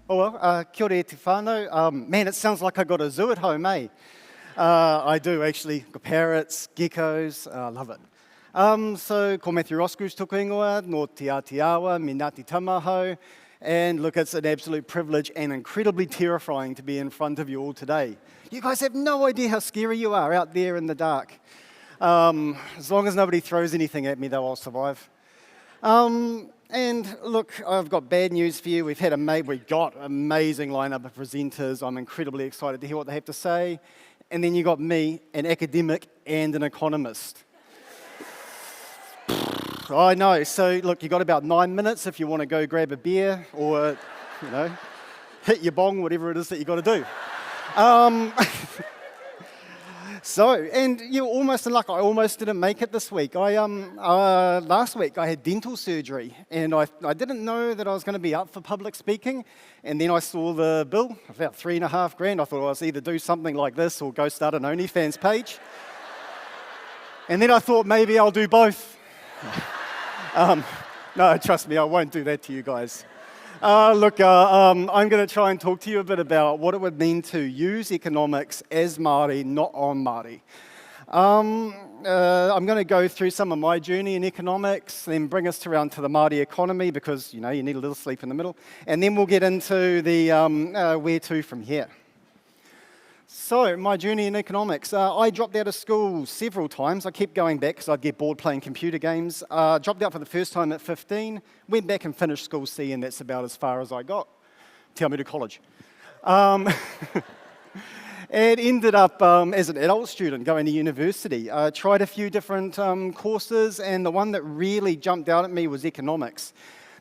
Oh well, kia ora e te whānau. Man, it sounds like I got a zoo at home, eh? I do actually. Got parrots, geckos, love it. So, ko Matthew Roskruge tuku ingoa, no te Aotearoa, me Ngāti Tamahau. And look, it's an absolute privilege and incredibly terrifying to be in front of you all today. You guys have no idea how scary you are out there in the dark. As long as nobody throws anything at me, though, I'll survive. And look, I've got bad news for you. We've got amazing lineup of presenters. I'm incredibly excited to hear what they have to say. And then you got me, an academic and an economist. I know. So look, you got about 9 minutes if you want to go grab a beer or, hit your bong, whatever it is that you got to do. And you're almost in luck. I almost didn't make it this week. Last week I had dental surgery, and I didn't know that I was going to be up for public speaking. And then I saw the bill, about $3,500. I thought I was either do something like this or go start an OnlyFans page. And then I thought maybe I'll do both. No, trust me, I won't do that to you guys. I'm going to try and talk to you a bit about what it would mean to use economics as Māori, not on Māori. I'm going to go through some of my journey in economics, then bring us around to the Māori economy because, you need a little sleep in the middle. And then we'll get into the where to from here. So, my journey in economics. I dropped out of school several times. I kept going back because I'd get bored playing computer games. Dropped out for the first time at 15, went back and finished school C, and that's about as far as I got. Te Ōhanga Māori College. And ended up as an adult student going to university. Tried a few different courses, and the one that really jumped out at me was economics.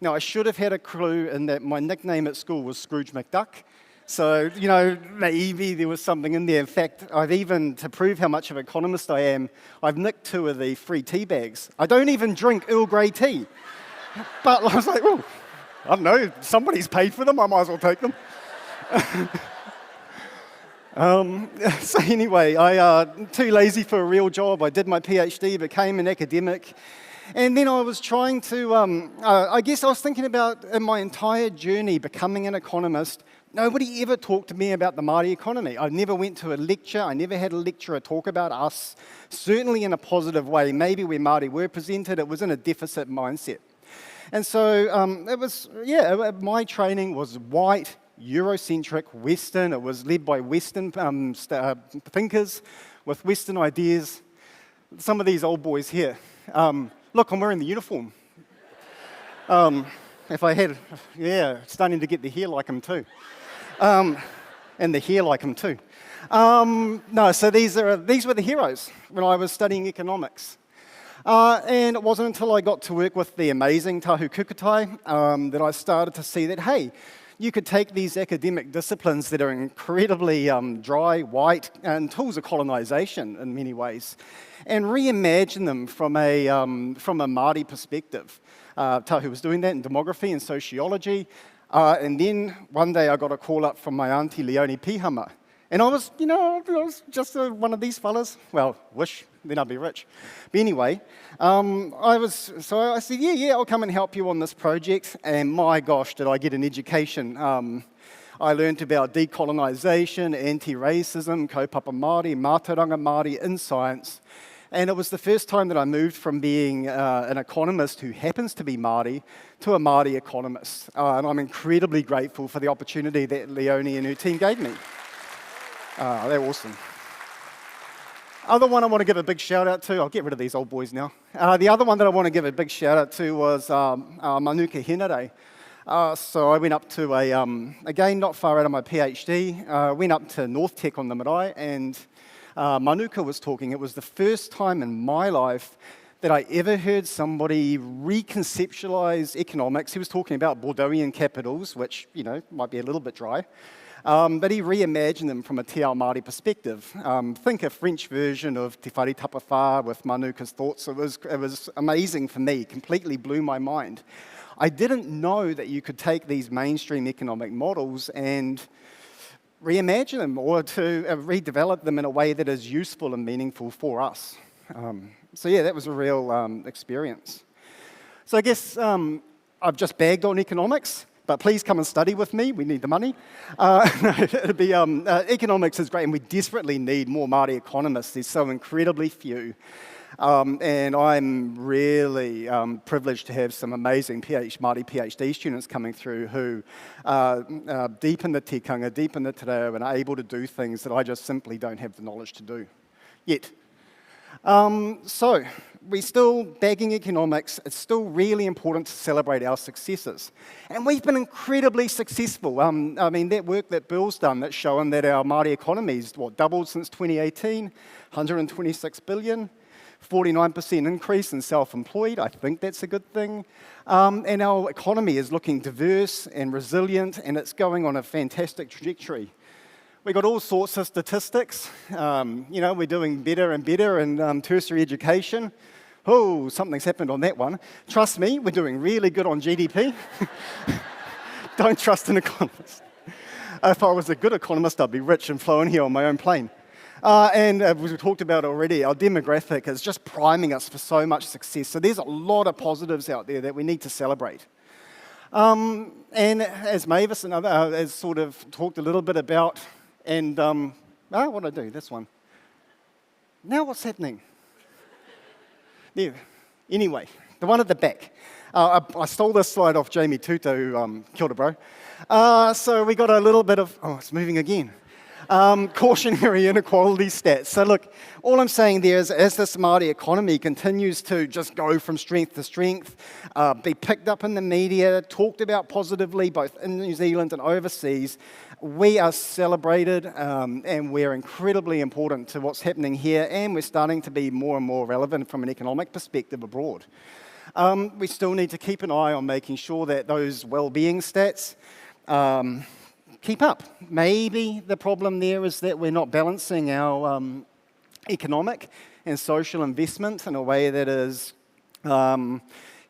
Now, I should have had a clue in that my nickname at school was Scrooge McDuck. So, maybe there was something in there. In fact, to prove how much of an economist I am, I've nicked 2 of the free tea bags. I don't even drink Earl Grey tea. But I was like, oh, I don't know, somebody's paid for them, I might as well take them. So anyway, too lazy for a real job. I did my PhD, became an academic. And then I was trying to, I was thinking about in my entire journey becoming an economist, nobody ever talked to me about the Māori economy. I never went to a lecture. I never had a lecturer talk about us, certainly in a positive way. Maybe where Māori were presented, it was in a deficit mindset. And so my training was white, Eurocentric, Western. It was led by Western thinkers with Western ideas. Some of these old boys here. Look, I'm wearing the uniform. Starting to get the hair like them too. And the hair like them too. So these were the heroes when I was studying economics. And it wasn't until I got to work with the amazing Tahu Kukutai that I started to see that, hey, you could take these academic disciplines that are incredibly dry, white, and tools of colonization in many ways, and reimagine them from a Māori perspective. Tahu was doing that in demography and sociology. And then one day I got a call up from my auntie Leonie Pihama. And I was just one of these fellas. Well, then I'd be rich. But anyway, I said, I'll come and help you on this project. And my gosh, did I get an education. I learned about decolonization, anti-racism, kaupapa Māori, mātauranga Māori in science. And it was the first time that I moved from being an economist who happens to be Māori to a Māori economist. And I'm incredibly grateful for the opportunity that Leonie and her team gave me. They're awesome. Other one I want to give a big shout out to, I'll get rid of these old boys now. The other one that I want to give a big shout out to was Manuka Henare. So I went up to again, not far out of my PhD, went up to North Tech on the marae, and Manuka was talking. It was the first time in my life that I ever heard somebody reconceptualize economics. He was talking about Bordeauxian capitals, which, might be a little bit dry. But he reimagined them from a Te Ao Māori perspective. Think a French version of Te Whare Tapawhā with Manuka's thoughts. It was amazing for me, completely blew my mind. I didn't know that you could take these mainstream economic models and reimagine them or to redevelop them in a way that is useful and meaningful for us. That was a real experience. So I guess I've just bagged on economics. but please come and study with me. We need the money. It'd be, economics is great, and we desperately need more Māori economists. There's so incredibly few. And I'm really privileged to have some amazing Māori PhD students coming through who are deep in the tikanga, deep in the te reo, and are able to do things that I just simply don't have the knowledge to do yet. So, we're still bagging economics. It's still really important to celebrate our successes. And we've been incredibly successful. I mean, that work that Bill's done that's showing that our Māori economy's doubled since 2018, 126 billion. 49% increase in self-employed. I think that's a good thing. And our economy is looking diverse and resilient, and it's going on a fantastic trajectory. We've got all sorts of statistics. We're doing better and better in tertiary education. Oh, something's happened on that one. Trust me, we're doing really good on GDP. Don't trust an economist. If I was a good economist, I'd be rich and flying here on my own plane. And we've talked about already, our demographic is just priming us for so much success. So there's a lot of positives out there that we need to celebrate. And as Mavis and others has sort of talked a little bit about, and what did I do? This one. Now what's happening? There. Anyway, the one at the back. I stole this slide off Jamie Tuto, kia ora, bro. So we got a little bit of, it's moving again. Cautionary inequality stats. So look, all I'm saying there is as this Māori economy continues to just go from strength to strength, be picked up in the media, talked about positively both in New Zealand and overseas, we are celebrated and we're incredibly important to what's happening here, and we're starting to be more and more relevant from an economic perspective abroad. We still need to keep an eye on making sure that those well-being stats keep up. Maybe the problem there is that we're not balancing our economic and social investment in a way that is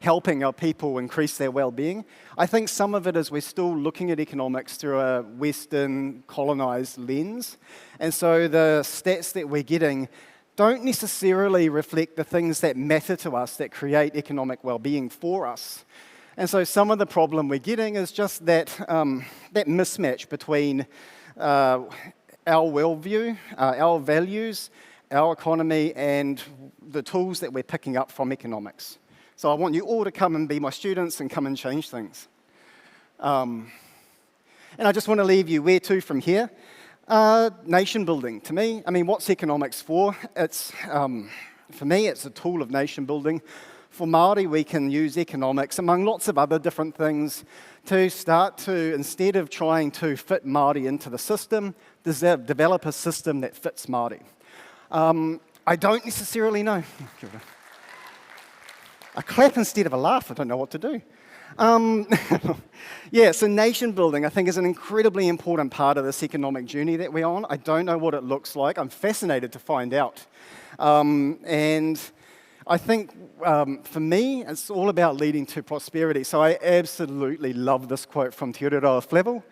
helping our people increase their well-being. I think some of it is we're still looking at economics through a Western colonized lens, and so the stats that we're getting don't necessarily reflect the things that matter to us, that create economic well-being for us. And so some of the problem we're getting is just that, that mismatch between our worldview, our values, our economy, and the tools that we're picking up from economics. So I want you all to come and be my students and come and change things. And I just want to leave you where to from here. Nation building, to me, I mean, what's economics for? It's, for me, it's a tool of nation building. For Māori, we can use economics, among lots of other different things, to start to, instead of trying to fit Māori into the system, develop a system that fits Māori. I don't necessarily know. A clap instead of a laugh, I don't know what to do. So nation building, I think, is an incredibly important part of this economic journey that we're on. I don't know what it looks like. I'm fascinated to find out. And I think, for me, it's all about leading to prosperity. So I absolutely love this quote from Te Ōhanga Māori.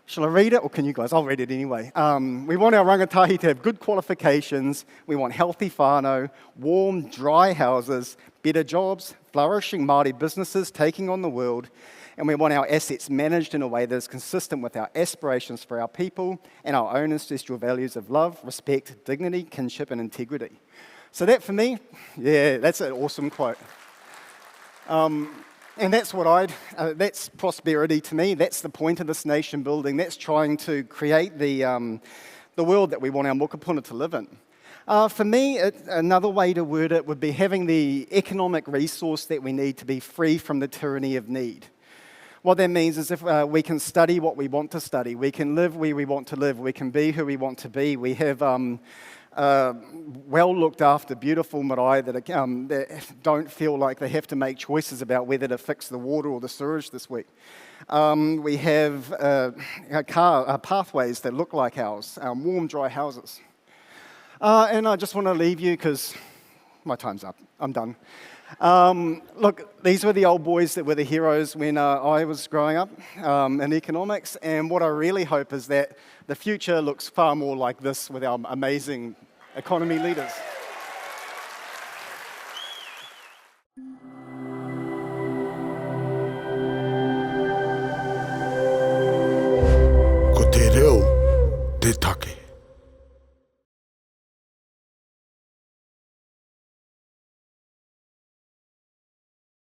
Shall I read it, or can you guys? I'll read it anyway. We want our rangatahi to have good qualifications. We want healthy whānau, warm, dry houses, better jobs, flourishing Māori businesses taking on the world, and we want our assets managed in a way that is consistent with our aspirations for our people and our own ancestral values of love, respect, dignity, kinship, and integrity. So that, for me, that's an awesome quote. And that's what that's prosperity to me. That's the point of this nation building. That's trying to create the world that we want our mokopuna to live in. For me, another way to word it would be having the economic resource that we need to be free from the tyranny of need. What that means is if we can study what we want to study, we can live where we want to live, we can be who we want to be, we have well looked after, beautiful marae that don't feel like they have to make choices about whether to fix the water or the sewage this week. We have pathways that look like ours, warm, dry houses. And I just want to leave you because my time's up. I'm done. Look, these were the old boys that were the heroes when I was growing up in economics, and what I really hope is that the future looks far more like this with our amazing economy leaders. te reo, te take.